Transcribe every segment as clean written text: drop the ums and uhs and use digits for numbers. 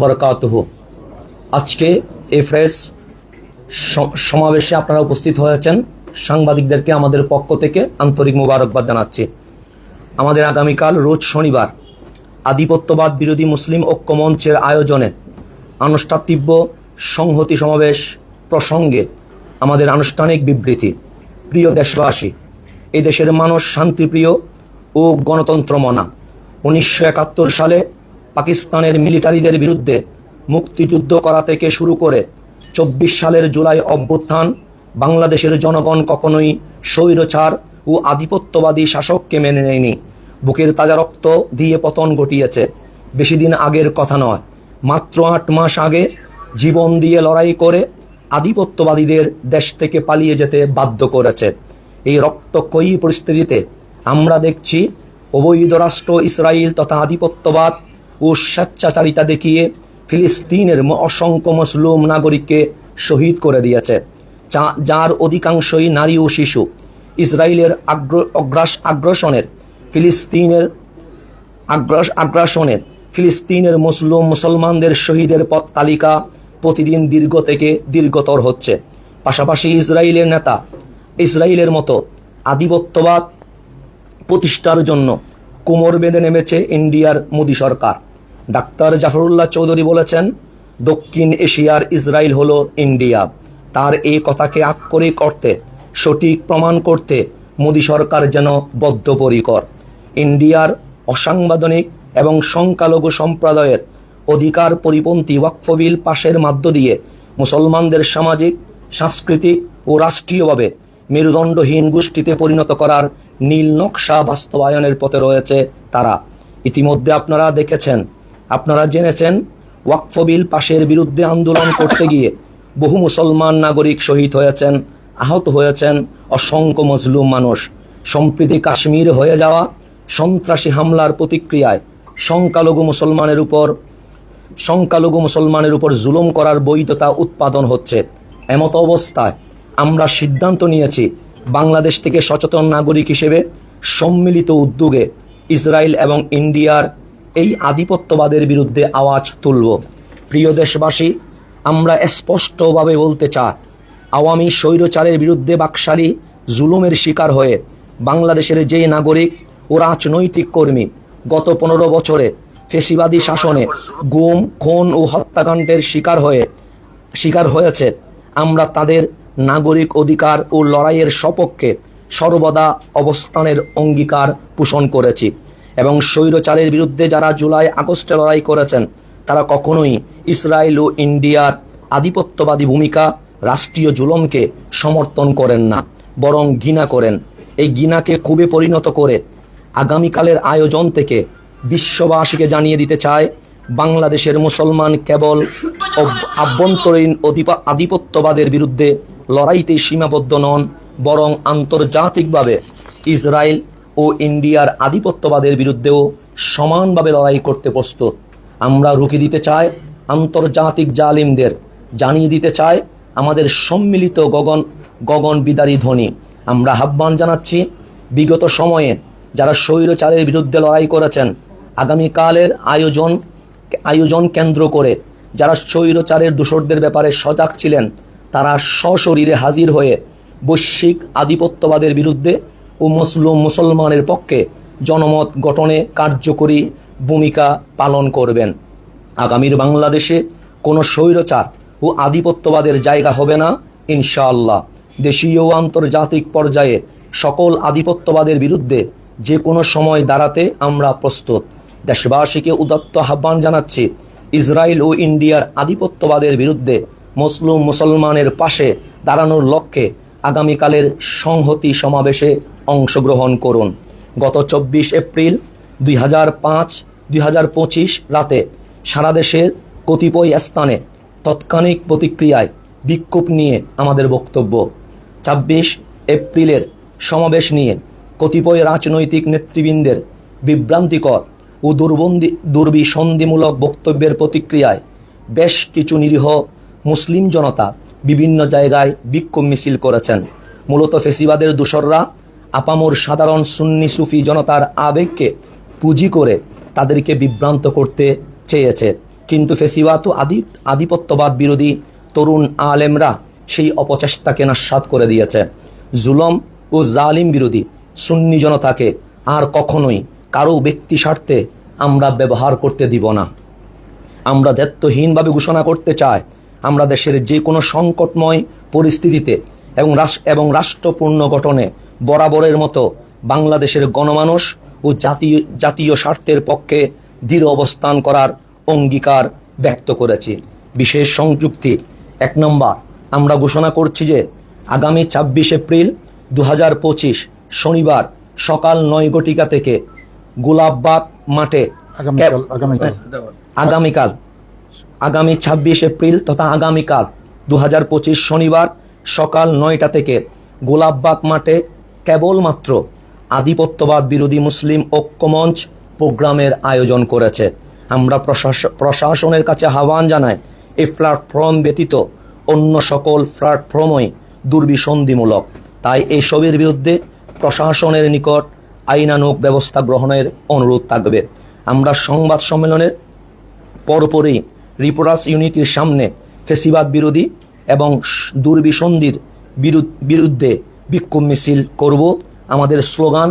বরকাতুহু। আজকে এই ফ্রেশ সমাবেশে আপনারা উপস্থিত হয়েছেন, সাংবাদিকদেরকে আমাদের পক্ষ থেকে আন্তরিক মোবারকবাদ জানাচ্ছি। আমাদের আগামীকাল রোজ শনিবার আধিপত্যবাদ বিরোধী মুসলিম ঐক্য মঞ্চের আয়োজনে আনুষ্ঠানিক সংহতি সমাবেশ প্রসঙ্গে আমাদের আনুষ্ঠানিক বিবৃতি। প্রিয় দেশবাসী, এই দেশের মানুষ শান্তিপ্রিয় ও গণতন্ত্রমনা। 1971 সালে পাকিস্তানের মিলিটারিদের বিরুদ্ধে মুক্তিযুদ্ধ করা থেকে শুরু করে 24 সালের জুলাই অভ্যুত্থান, বাংলাদেশের জনগণ কখনোই স্বৈরচার ও আধিপত্যবাদী শাসককে মেনে নেয়নি। বুকের তাজা রক্ত দিয়ে পতন ঘটিয়েছে। বেশি দিন আগের কথা নয়, মাত্র 8 মাস আগে জীবন দিয়ে লড়াই করে আধিপত্যবাদীদের দেশ থেকে পালিয়ে যেতে বাধ্য করেছে। এই রক্তক্ষয়ী পরিস্থিতিতে আমরা দেখছি অবৈধ রাষ্ট্র ইসরায়েল তথা আধিপত্যবাদ ও স্বেচ্ছাচারিতা দেখিয়ে ফিলিস্তিনের অসংখ্য মুসলিম নাগরিককে শহীদ করে দিয়েছে, যার অধিকাংশই নারী ও শিশু। ইসরায়েলের ফিলিস্তিনের মুসলমানদের শহীদের তালিকা প্রতিদিন দীর্ঘ থেকে দীর্ঘতর হচ্ছে। পাশাপাশি ইসরায়েলের মতো আধিপত্যবাদ প্রতিষ্ঠার জন্য কোমর বেঁধে নেমেছে ইন্ডিয়ার মোদী সরকার। ডাক্তার জাফরুল্লাহ চৌধুরী বলেছেন, দক্ষিণ এশিয়ার ইসরায়েল হলো ইন্ডিয়া। তার এই কথাকে আক্ষরিক অর্থে সঠিক প্রমাণ করতে মোদী সরকার যেন বদ্ধপরিকর। ইন্ডিয়ার অসাংবিধানিক এবং সংখ্যালঘু সম্প্রদায়ের অধিকার পরিপন্থী ওয়াকফ বিল পাশের মধ্য দিয়ে মুসলমানদের সামাজিক, সাংস্কৃতিক ও রাষ্ট্রীয়ভাবে মেরুদণ্ডহীন গোষ্ঠীতে পরিণত করার নীল নকশা বাস্তবায়নের পথে রয়েছে তারা। ইতিমধ্যে আপনারা জেনেছেন, ওয়াকফ বিল পাশের বিরুদ্ধে আন্দোলন করতে গিয়ে বহু মুসলমান নাগরিক শহীদ হয়েছেন, আহত হয়েছেন অসংখ্য মজলুম মানুষ। সম্প্রতি কাশ্মীর হয়ে যাওয়া সন্ত্রাসী হামলার প্রতিক্রিয়ায় সংখ্যালঘু মুসলমানের উপর জুলুম করার বৈধতা উৎপাদন হচ্ছে। এমত অবস্থায় আমরা সিদ্ধান্ত নিয়েছি, বাংলাদেশ থেকে সচেতন নাগরিক হিসেবে সম্মিলিত উদ্যোগে ইসরায়েল এবং ইন্ডিয়ার এই আধিপত্যবাদের বিরুদ্ধে আওয়াজ তুলব। প্রিয় দেশবাসী, আমরা স্পষ্টভাবে বলতে চাই, আওয়ামী স্বৈরচারের বিরুদ্ধে বাকশালী জুলুমের শিকার হয়ে বাংলাদেশের যে নাগরিক ও রাজনৈতিক কর্মী গত 15 বছরে ফেসিবাদী শাসনে গুম, খুন ও হত্যাকাণ্ডের শিকার হয়েছে, আমরা তাদের নাগরিক অধিকার ও লড়াইয়ের সপক্ষে সর্বদা অবস্থানের অঙ্গীকার পোষণ করেছি। এবং স্বৈরচারের বিরুদ্ধে যারা জুলাই আগস্টে লড়াই করেছেন, তারা কখনোই ইসরায়েল ও ইন্ডিয়ার আধিপত্যবাদী ভূমিকা, রাষ্ট্রীয় জুলুমকে সমর্থন করেন না, বরং ঘৃণা করেন। এই ঘৃণাকে ক্ষোভে পরিণত করে আগামীকালের আয়োজন থেকে বিশ্ববাসীকে জানিয়ে দিতে চায়, বাংলাদেশের মুসলমান কেবল আভ্যন্তরীণ আধিপত্যবাদের বিরুদ্ধে লড়াইতে সীমাবদ্ধ নন, বরং আন্তর্জাতিকভাবে ইসরায়েল ও ইন্ডিয়ার আধিপত্যবাদের বিরুদ্ধেও সমানভাবে লড়াই করতে প্রস্তুত। আমরা রুখে দিতে চাই আন্তর্জাতিক জালিমদের, জানিয়ে দিতে চাই আমাদের সম্মিলিত গগন বিদারী ধ্বনি। আমরা আহ্বান জানাচ্ছি, বিগত সময়ে যারা স্বৈরচারের বিরুদ্ধে লড়াই করেছেন, আগামীকালের আয়োজন কেন্দ্র করে যারা স্বৈরচারের দোসরদের ব্যাপারে সজাগ ছিলেন, তারা সশরীরে হাজির হয়ে বৈশ্বিক আধিপত্যবাদের বিরুদ্ধে ও মুসলমানের পক্ষে জনমত গঠনে কার্যকরী ভূমিকা পালন করবেন। আগামীর বাংলাদেশে কোনো স্বৈরচার ও আধিপত্যবাদের জায়গা হবে না ইনশাআল্লাহ। দেশীয় ও আন্তর্জাতিক পর্যায়ে সকল আধিপত্যবাদের বিরুদ্ধে যে কোনো সময় দাঁড়াতে আমরা প্রস্তুত। দেশবাসীকে উদাত্ত আহ্বান জানাচ্ছি, ইসরায়েল ও ইন্ডিয়ার আধিপত্যবাদের বিরুদ্ধে মুসলমানের পাশে দাঁড়ানোর লক্ষ্যে আগামীকালের সংহতি সমাবেশে অংশগ্রহণ করুন। গত 24 এপ্রিল 2025 রাতে সারা দেশের কতিপয় স্থানে তাৎক্ষণিক প্রতিক্রিয়ায় বিক্ষোভ নিয়ে আমাদের বক্তব্য। 26 এপ্রিলের সমাবেশ নিয়ে কতিপয় রাজনৈতিক নেতৃবৃন্দের বিভ্রান্তিকর ও দুর্বিসন্ধিমূলক বক্তব্যের প্রতিক্রিয়ায় বেশ কিছু নিরীহ মুসলিম জনতা বিভিন্ন জায়গায় বিক্ষোভ মিছিল করেছেন। মূলত ফেসিবাদের দোসররা আপামর সাধারণ সুন্নি সুফি জনতার আবেগকে পুঁজি করে তাদেরকে বিভ্রান্ত করতে চেয়েছে। কিন্তু ফেসিবাদ ও আধিপত্যবাদ বিরোধী তরুণ আলেমরা সেই অপচেষ্টাকে নস্যাৎ করে দিয়েছে। জুলম ও জালিম বিরোধী সুন্নি জনতাকে আর কখনোই কারো ব্যক্তি স্বার্থে আমরা ব্যবহার করতে দিব না। আমরা দায়িত্বহীনভাবে ঘোষণা করতে চাই, আমরা দেশের যে কোনো সংকটময় পরিস্থিতিতে এবং রাষ্ট্র পুনর্গঠনে বরাবরের মতো বাংলাদেশের গণমানুষ ও জাতীয় স্বার্থের পক্ষে দৃঢ় অবস্থান করার অঙ্গীকার ব্যক্ত করেছি। বিশেষ সংযুক্তি 1 নম্বর, আমরা ঘোষণা করছি যে আগামী 26 এপ্রিল 2025 শনিবার সকাল 9 ঘটিকা থেকে গোলাপবাগ মাঠে আগামী 26 এপ্রিল তথা আগামীকাল 2025 শনিবার সকাল 9টা থেকে গোলাপবাগ মাঠে কেবলমাত্র আধিপত্যবাদ বিরোধী মুসলিম ঐক্যমঞ্চ প্রোগ্রামের আয়োজন করেছে। আমরা প্রশাসনের কাছে আহ্বান জানাই, এই প্ল্যাটফর্ম ব্যতীত অন্য সকল প্ল্যাটফর্মই দুর্বিসন্ধিমূলক। তাই এইসবের বিরুদ্ধে প্রশাসনের নিকট আইনানুগ ব্যবস্থা গ্রহণের অনুরোধ থাকবে। আমরা সংবাদ সম্মেলনের পরপরই রিপোর্টার্স ইউনিটির সামনে ফেসিবাদ বিরোধী এবং দুর্বিসন্ধির বিরুদ্ধে বিক্ষোভ মিছিল করব। আমাদের স্লোগান,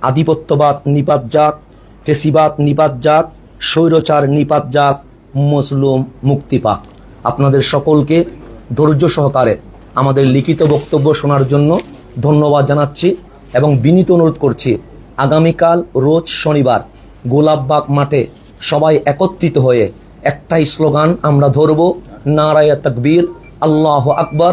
আধিপত্যবাদ নিপাত যাক, ফেসিবাদ নিপাত যাক, স্বৈরাচার নিপাত যাক, মজলুম মুক্তি পাক। আপনাদের সকলকে ধৈর্য সহকারে আমাদের লিখিত বক্তব্য শোনার জন্য ধন্যবাদ জানাচ্ছি এবং বিনীত অনুরোধ করছি, আগামীকাল রোজ শনিবার গোলাপবাগ মাঠে সবাই একত্রিত হয়ে একটাই স্লোগান আমরা ধরব, নারায়ে তাকবীর, আল্লাহু আকবার,